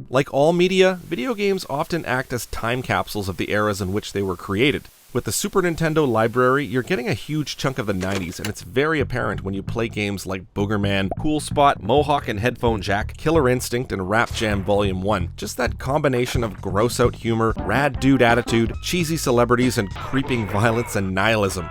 Like all media, video games often act as time capsules of the eras in which they were created. With the Super Nintendo library, you're getting a huge chunk of the 90s, and it's very apparent when you play games like Boogerman, Cool Spot, Mohawk and Headphone Jack, Killer Instinct, and Rap Jam Volume 1. Just that combination of gross-out humor, rad dude attitude, cheesy celebrities, and creeping violence and nihilism.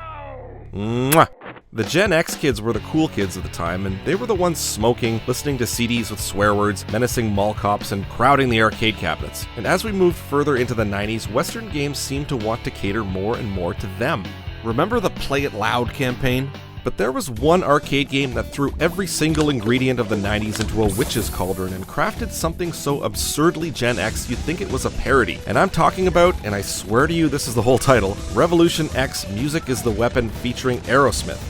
Mwah! The Gen X kids were the cool kids of the time, and they were the ones smoking, listening to CDs with swear words, menacing mall cops, and crowding the arcade cabinets. And as we moved further into the 90s, Western games seemed to want to cater more and more to them. Remember the Play It Loud campaign? But there was one arcade game that threw every single ingredient of the 90s into a witch's cauldron and crafted something so absurdly Gen X you'd think it was a parody. And I'm talking about, and I swear to you this is the whole title, Revolution X Music is the Weapon featuring Aerosmith.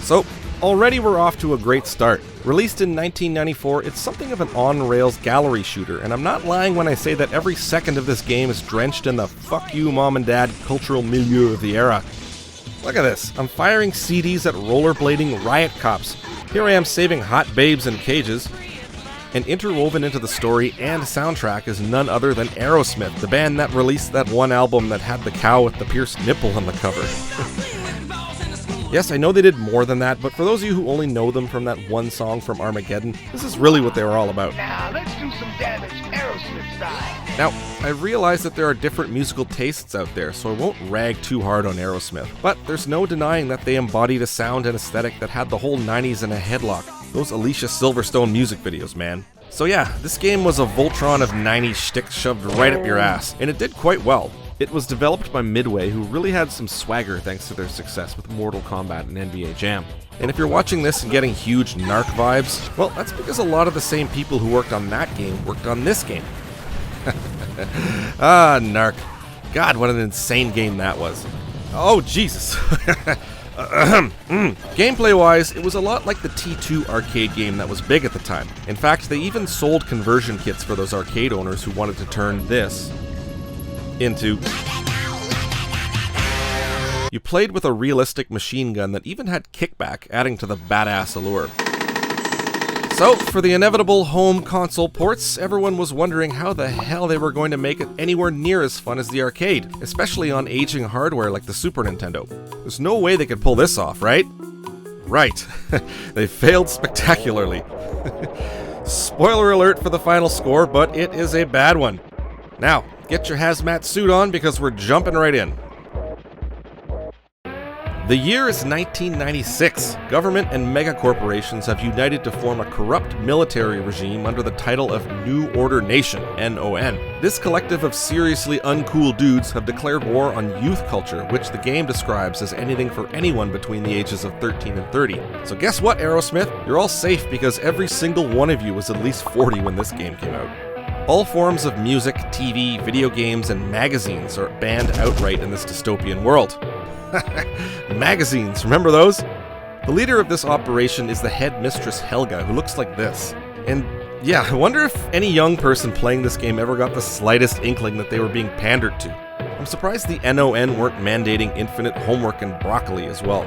So, already we're off to a great start. Released in 1994, it's something of an on-rails gallery shooter, and I'm not lying when I say that every second of this game is drenched in the fuck you mom and dad cultural milieu of the era. Look at this, I'm firing CDs at rollerblading riot cops. Here I am saving hot babes in cages. And interwoven into the story and soundtrack is none other than Aerosmith, the band that released that one album that had the cow with the pierced nipple on the cover. Yes, I know they did more than that, but for those of you who only know them from that one song from Armageddon, this is really what they were all about. Now, let's do some damage Aerosmith style. Now, I realize that there are different musical tastes out there, so I won't rag too hard on Aerosmith, but there's no denying that they embodied a sound and aesthetic that had the whole 90s in a headlock. Those Alicia Silverstone music videos, man. So yeah, this game was a Voltron of 90s shtick shoved right up your ass, and it did quite well. It was developed by Midway, who really had some swagger thanks to their success with Mortal Kombat and NBA Jam. And if you're watching this and getting huge narc vibes, well, that's because a lot of the same people who worked on that game worked on this game. Ah, narc. God, what an insane game that was. Oh, Jesus. Gameplay-wise, it was a lot like the T2 arcade game that was big at the time. In fact, they even sold conversion kits for those arcade owners who wanted to turn this into... You played with a realistic machine gun that even had kickback, adding to the badass allure. So, for the inevitable home console ports, everyone was wondering how the hell they were going to make it anywhere near as fun as the arcade, especially on aging hardware like the Super Nintendo. There's no way they could pull this off, right? Right. They failed spectacularly. Spoiler alert for the final score, but it is a bad one. Now, get your hazmat suit on because we're jumping right in. The year is 1996. Government and megacorporations have united to form a corrupt military regime under the title of New Order Nation, NON. This collective of seriously uncool dudes have declared war on youth culture, which the game describes as anything for anyone between the ages of 13 and 30. So guess what, Aerosmith? You're all safe because every single one of you was at least 40 when this game came out. All forms of music, TV, video games, and magazines are banned outright in this dystopian world. Magazines, remember those? The leader of this operation is the headmistress Helga, who looks like this. And yeah, I wonder if any young person playing this game ever got the slightest inkling that they were being pandered to. I'm surprised the NON weren't mandating infinite homework and broccoli as well.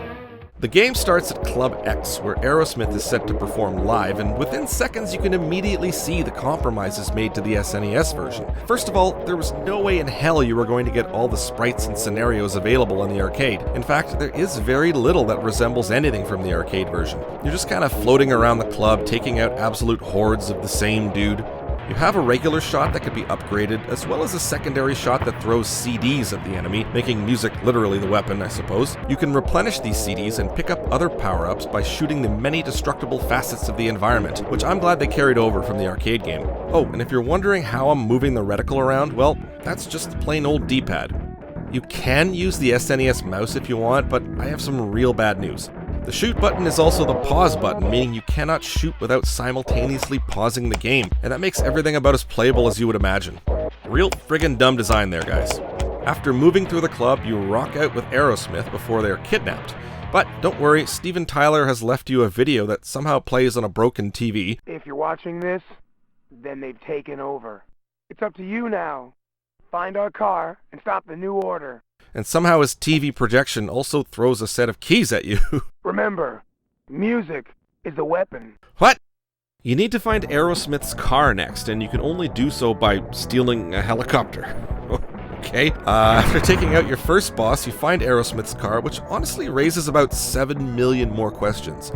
The game starts at Club X, where Aerosmith is set to perform live, and within seconds you can immediately see the compromises made to the SNES version. First of all, there was no way in hell you were going to get all the sprites and scenarios available in the arcade. In fact, there is very little that resembles anything from the arcade version. You're just kind of floating around the club, taking out absolute hordes of the same dude. You have a regular shot that could be upgraded, as well as a secondary shot that throws CDs at the enemy, making music literally the weapon, I suppose. You can replenish these CDs and pick up other power-ups by shooting the many destructible facets of the environment, which I'm glad they carried over from the arcade game. Oh, and if you're wondering how I'm moving the reticle around, well, that's just the plain old D-pad. You can use the SNES mouse if you want, but I have some real bad news. The shoot button is also the pause button, meaning you cannot shoot without simultaneously pausing the game, and that makes everything about as playable as you would imagine. Real friggin' dumb design there, guys. After moving through the club, you rock out with Aerosmith before they are kidnapped. But don't worry, Steven Tyler has left you a video that somehow plays on a broken TV. If you're watching this, then they've taken over. It's up to you now. Find our car and stop the New Order. And somehow his TV projection also throws a set of keys at you. Remember, music is a weapon. What? You need to find Aerosmith's car next, and you can only do so by stealing a helicopter. Okay. After taking out your first boss, you find Aerosmith's car, which honestly raises about 7 million more questions.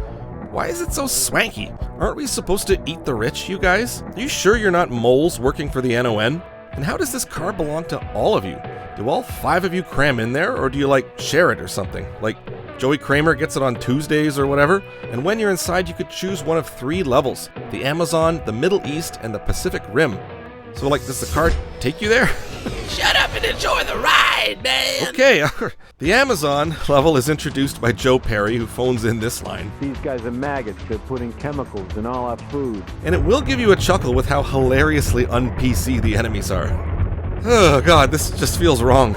Why is it so swanky? Aren't we supposed to eat the rich, you guys? Are you sure you're not moles working for the NON? And how does this car belong to all of you? Do all 5 of you cram in there, or do you, share it or something? Like, Joey Kramer gets it on Tuesdays or whatever? And when you're inside, you could choose one of 3 levels: the Amazon, the Middle East, and the Pacific Rim. So, does the car take you there? Shut up and enjoy the ride, man! Okay, the Amazon level is introduced by Joe Perry, who phones in this line. These guys are maggots. They're putting chemicals in all our food. And it will give you a chuckle with how hilariously un-PC the enemies are. Oh god, this just feels wrong.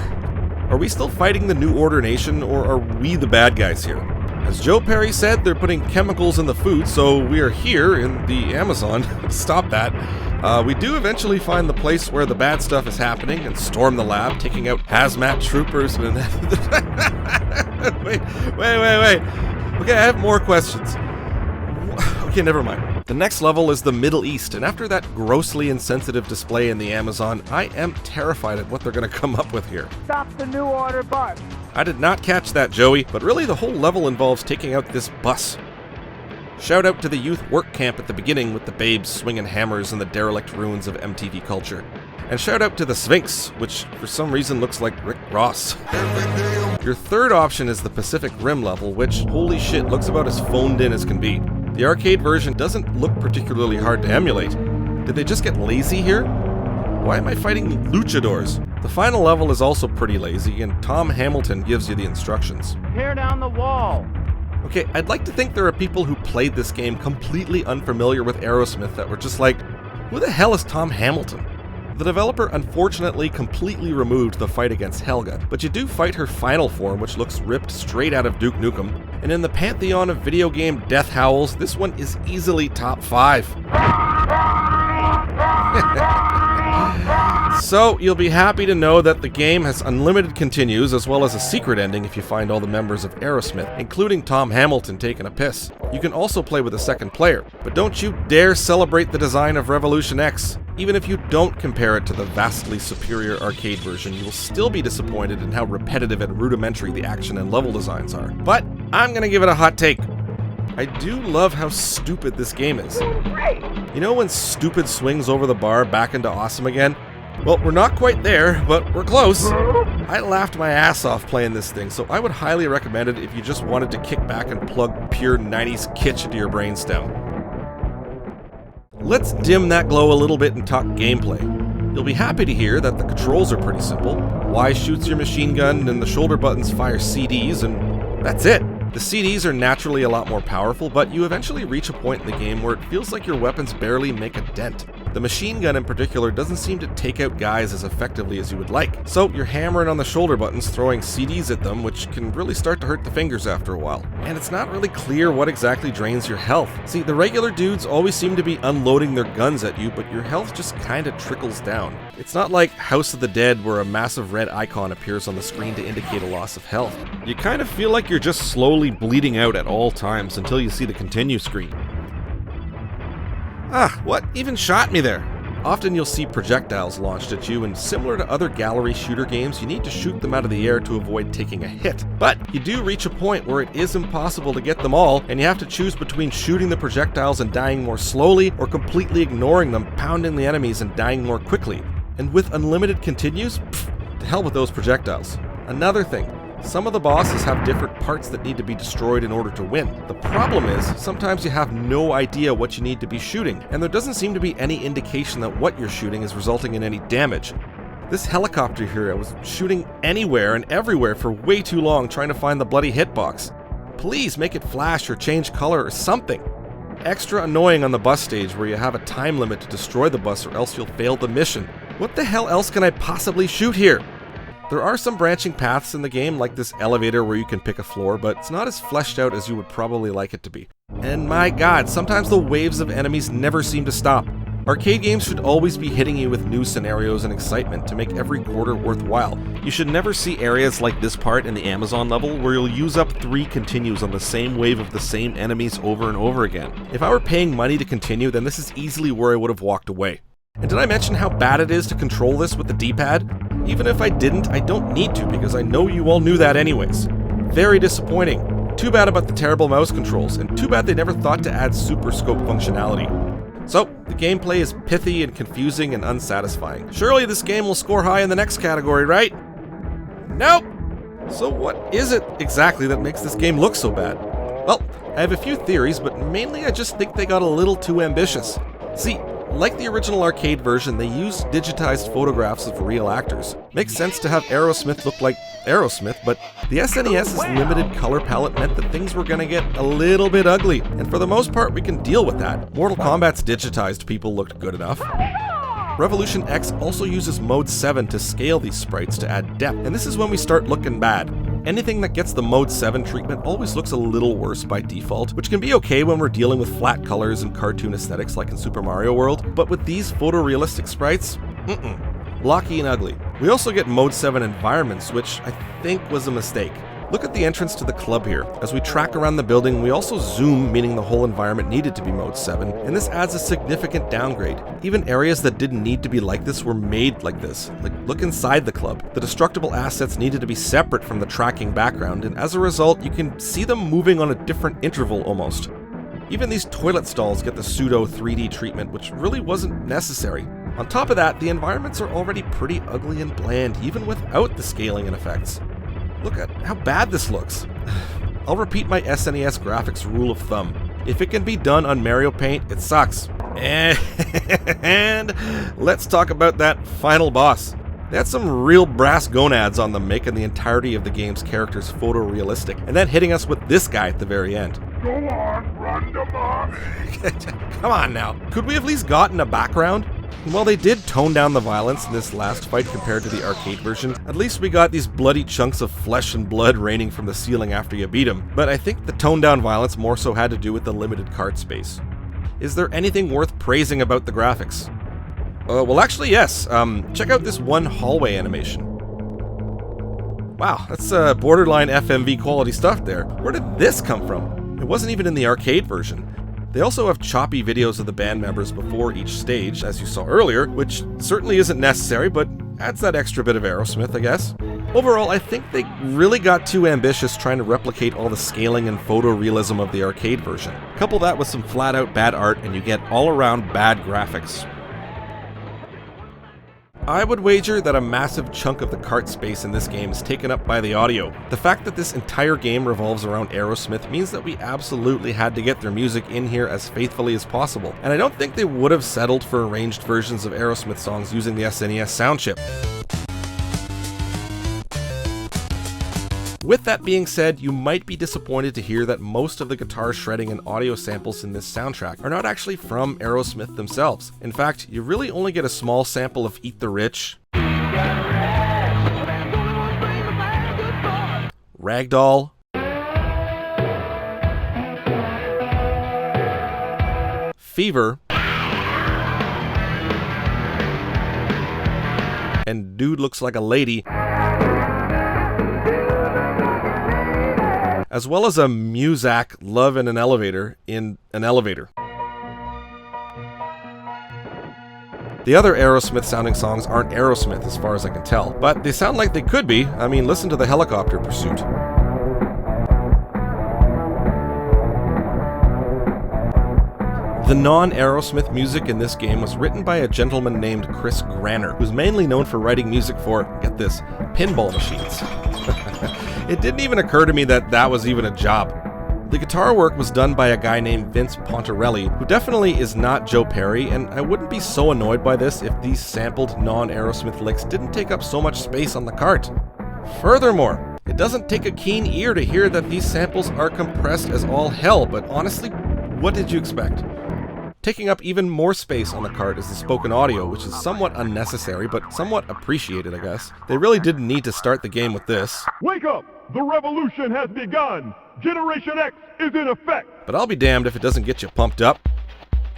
Are we still fighting the New Order Nation, or are we the bad guys here? As Joe Perry said, they're putting chemicals in the food, so we are here in the Amazon to stop that. We do eventually find the place where the bad stuff is happening and storm the lab, taking out hazmat troopers and... Wait. Okay, I have more questions. Okay, never mind. The next level is the Middle East, and after that grossly insensitive display in the Amazon, I am terrified at what they're going to come up with here. Stop the New Order bus. I did not catch that, Joey, but really the whole level involves taking out this bus. Shout out to the youth work camp at the beginning with the babes swinging hammers in the derelict ruins of MTV culture. And shout out to the Sphinx, which for some reason looks like Rick Ross. Your third option is the Pacific Rim level, which, holy shit, looks about as phoned in as can be. The arcade version doesn't look particularly hard to emulate. Did they just get lazy here? Why am I fighting luchadors? The final level is also pretty lazy, and Tom Hamilton gives you the instructions. Tear down the wall. Okay, I'd like to think there are people who played this game completely unfamiliar with Aerosmith that were just like, who the hell is Tom Hamilton? The developer unfortunately completely removed the fight against Helga, but you do fight her final form, which looks ripped straight out of Duke Nukem, and in the pantheon of video game death howls, this one is easily top 5. So, you'll be happy to know that the game has unlimited continues as well as a secret ending if you find all the members of Aerosmith, including Tom Hamilton taking a piss. You can also play with a second player, but don't you dare celebrate the design of Revolution X. Even if you don't compare it to the vastly superior arcade version, you will still be disappointed in how repetitive and rudimentary the action and level designs are. But I'm gonna give it a hot take. I do love how stupid this game is. You know when stupid swings over the bar back into awesome again? Well, we're not quite there, but we're close. I laughed my ass off playing this thing, so I would highly recommend it if you just wanted to kick back and plug pure 90s kitsch into your brainstem. Let's dim that glow a little bit and talk gameplay. You'll be happy to hear that the controls are pretty simple. Y shoots your machine gun and the shoulder buttons fire CDs, and that's it. The CDs are naturally a lot more powerful, but you eventually reach a point in the game where it feels like your weapons barely make a dent. The machine gun in particular doesn't seem to take out guys as effectively as you would like, so you're hammering on the shoulder buttons, throwing CDs at them, which can really start to hurt the fingers after a while. And it's not really clear what exactly drains your health. See, the regular dudes always seem to be unloading their guns at you, but your health just kinda trickles down. It's not like House of the Dead where a massive red icon appears on the screen to indicate a loss of health. You kind of feel like you're just slowly bleeding out at all times until you see the continue screen. Ah, what even shot me there? Often you'll see projectiles launched at you, and similar to other gallery shooter games, you need to shoot them out of the air to avoid taking a hit. But you do reach a point where it is impossible to get them all, and you have to choose between shooting the projectiles and dying more slowly, or completely ignoring them, pounding the enemies and dying more quickly. And with unlimited continues, to hell with those projectiles. Another thing, some of the bosses have different parts that need to be destroyed in order to win. The problem is, sometimes you have no idea what you need to be shooting, and there doesn't seem to be any indication that what you're shooting is resulting in any damage. This helicopter here, I was shooting anywhere and everywhere for way too long trying to find the bloody hitbox. Please make it flash or change color or something. Extra annoying on the bus stage where you have a time limit to destroy the bus or else you'll fail the mission. What the hell else can I possibly shoot here? There are some branching paths in the game, like this elevator where you can pick a floor, but it's not as fleshed out as you would probably like it to be. And my god, sometimes the waves of enemies never seem to stop. Arcade games should always be hitting you with new scenarios and excitement to make every quarter worthwhile. You should never see areas like this part in the Amazon level where you'll use up 3 continues on the same wave of the same enemies over and over again. If I were paying money to continue, then this is easily where I would have walked away. And did I mention how bad it is to control this with the D-pad? Even if I didn't, I don't need to because I know you all knew that anyways. Very disappointing. Too bad about the terrible mouse controls, and too bad they never thought to add super scope functionality. So, the gameplay is pithy and confusing and unsatisfying. Surely this game will score high in the next category, right? Nope! So what is it exactly that makes this game look so bad? Well, I have a few theories, but mainly I just think they got a little too ambitious. See, like the original arcade version, they used digitized photographs of real actors. Makes sense to have Aerosmith look like Aerosmith, but the SNES's limited color palette meant that things were gonna get a little bit ugly, and for the most part we can deal with that. Mortal Kombat's digitized people looked good enough. Revolution X also uses Mode 7 to scale these sprites to add depth, and this is when we start looking bad. Anything that gets the Mode 7 treatment always looks a little worse by default, which can be okay when we're dealing with flat colors and cartoon aesthetics like in Super Mario World, but with these photorealistic sprites, blocky and ugly. We also get Mode 7 environments, which I think was a mistake. Look at the entrance to the club here. As we track around the building, we also zoom, meaning the whole environment needed to be Mode 7, and this adds a significant downgrade. Even areas that didn't need to be like this were made like this. Like, look inside the club. The destructible assets needed to be separate from the tracking background, and as a result, you can see them moving on a different interval almost. Even these toilet stalls get the pseudo 3D treatment, which really wasn't necessary. On top of that, the environments are already pretty ugly and bland, even without the scaling and effects. Look at how bad this looks. I'll repeat my SNES graphics rule of thumb. If it can be done on Mario Paint, it sucks. And let's talk about that final boss. They had some real brass gonads on them, making the entirety of the game's characters photorealistic, and then hitting us with this guy at the very end. Go on, run them on. Come on now. Could we have at least gotten a background? While they did tone down the violence in this last fight compared to the arcade version, at least we got these bloody chunks of flesh and blood raining from the ceiling after you beat him. But I think the toned down violence more so had to do with the limited cart space. Is there anything worth praising about the graphics? Well actually yes. Check out this one hallway animation. Wow, that's borderline FMV quality stuff there. Where did this come from? It wasn't even in the arcade version. They also have choppy videos of the band members before each stage, as you saw earlier, which certainly isn't necessary, but adds that extra bit of Aerosmith, I guess. Overall, I think they really got too ambitious trying to replicate all the scaling and photorealism of the arcade version. Couple that with some flat-out bad art, and you get all-around bad graphics. I would wager that a massive chunk of the cart space in this game is taken up by the audio. The fact that this entire game revolves around Aerosmith means that we absolutely had to get their music in here as faithfully as possible, and I don't think they would have settled for arranged versions of Aerosmith songs using the SNES sound chip. With that being said, you might be disappointed to hear that most of the guitar shredding and audio samples in this soundtrack are not actually from Aerosmith themselves. In fact, you really only get a small sample of Eat the Rich, Ragdoll, Fever, and Dude Looks Like a Lady, as well as a Muzak Love in an Elevator in an elevator. The other Aerosmith sounding songs aren't Aerosmith as far as I can tell, but they sound like they could be. I mean, listen to the Helicopter Pursuit. The non-Aerosmith music in this game was written by a gentleman named Chris Granner, who's mainly known for writing music for, get this, pinball machines. It didn't even occur to me that that was even a job. The guitar work was done by a guy named Vince Pontarelli, who definitely is not Joe Perry, and I wouldn't be so annoyed by this if these sampled non-Aerosmith licks didn't take up so much space on the cart. Furthermore, it doesn't take a keen ear to hear that these samples are compressed as all hell, but honestly, what did you expect? Taking up even more space on the cart is the spoken audio, which is somewhat unnecessary, but somewhat appreciated, I guess. They really didn't need to start the game with this. Wake up! The revolution has begun! Generation X is in effect! But I'll be damned if it doesn't get you pumped up.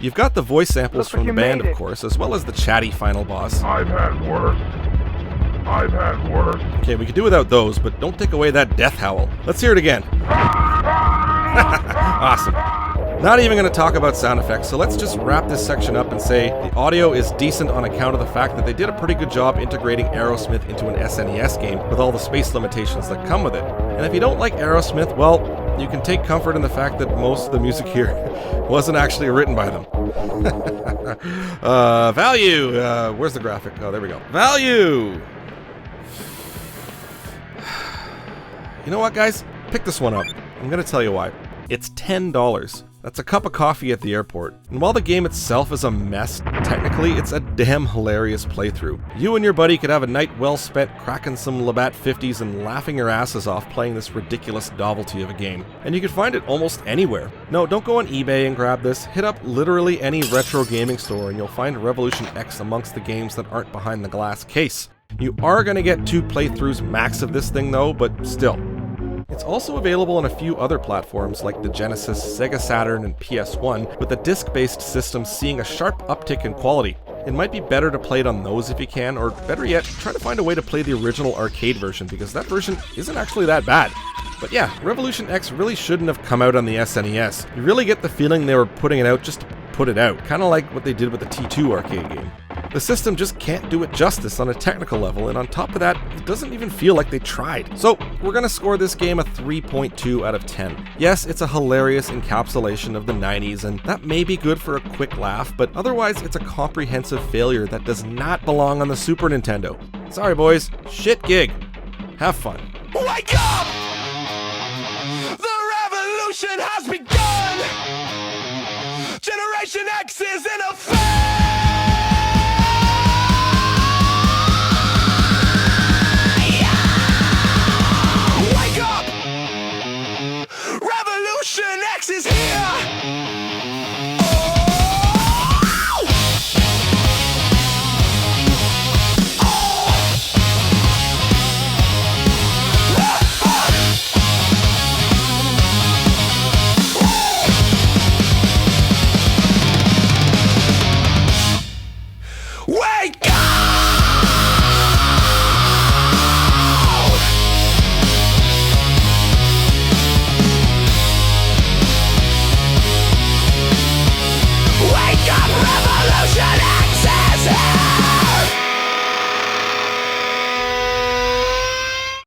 You've got the voice samples Looks from like the you band, made of it. course, as well as the chatty final boss. I've had worse. I've had worse. Okay, we could do without those, but don't take away that death howl. Let's hear it again. Awesome. Not even going to talk about sound effects, so let's just wrap this section up and say the audio is decent on account of the fact that they did a pretty good job integrating Aerosmith into an SNES game with all the space limitations that come with it. And if you don't like Aerosmith, well, you can take comfort in the fact that most of the music here wasn't actually written by them. Value! Where's the graphic? Oh, there we go. Value! You know what, guys? Pick this one up. I'm going to tell you why. It's $10. That's a cup of coffee at the airport. And while the game itself is a mess, technically it's a damn hilarious playthrough. You and your buddy could have a night well spent cracking some Labatt 50s and laughing your asses off playing this ridiculous novelty of a game. And you can find it almost anywhere. No, don't go on eBay and grab this. Hit up literally any retro gaming store and you'll find Revolution X amongst the games that aren't behind the glass case. You are going to get 2 playthroughs max of this thing though, but still. It's also available on a few other platforms like the Genesis, Sega Saturn, and PS1, with the disc-based system seeing a sharp uptick in quality. It might be better to play it on those if you can, or better yet, try to find a way to play the original arcade version, because that version isn't actually that bad. But yeah, Revolution X really shouldn't have come out on the SNES. You really get the feeling they were putting it out just to put it out, kind of like what they did with the T2 arcade game. The system just can't do it justice on a technical level, and on top of that, it doesn't even feel like they tried. So, we're gonna score this game a 3.2 out of 10. Yes, it's a hilarious encapsulation of the 90s, and that may be good for a quick laugh, but otherwise it's a comprehensive failure that does not belong on the Super Nintendo. Sorry boys, shit gig. Have fun. Wake up! The revolution has begun!